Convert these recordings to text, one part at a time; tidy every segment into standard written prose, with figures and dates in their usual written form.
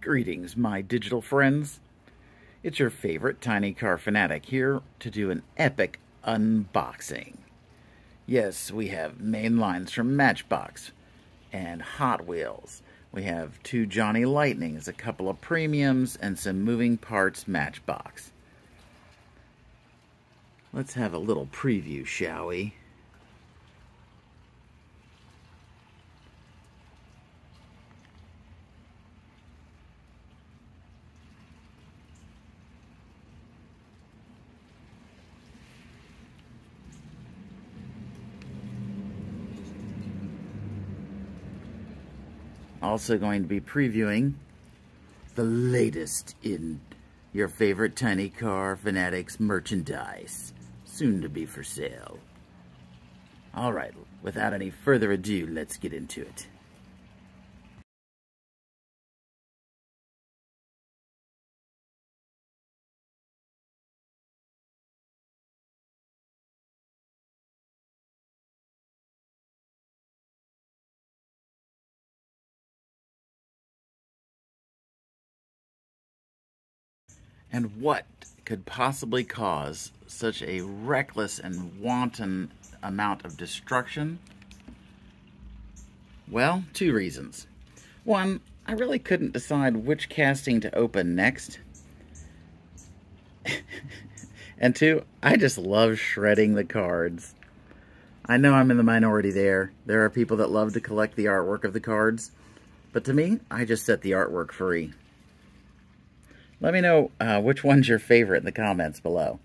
Greetings, my digital friends. It's your favorite TinyCarFanatic here to do an epic unboxing. Yes, we have main lines from Matchbox and Hot Wheels. We have 2 Johnny Lightnings, a couple of premiums, and some moving parts Matchbox. Let's have a little preview, shall we? Also going to be previewing the latest in your favorite TinyCarFanatics merchandise, soon to be for sale. Alright, without any further ado, let's get into it. And what could possibly cause such a reckless and wanton amount of destruction? Well, 2 reasons. 1, I really couldn't decide which casting to open next. And 2, I just love shredding the cards. I know I'm in the minority there. There are people that love to collect the artwork of the cards. But to me, I just set the artwork free. Let me know which one's your favorite in the comments below.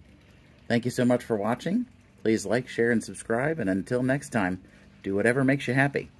Thank you so much for watching. Please like, share, and subscribe. And until next time, do whatever makes you happy.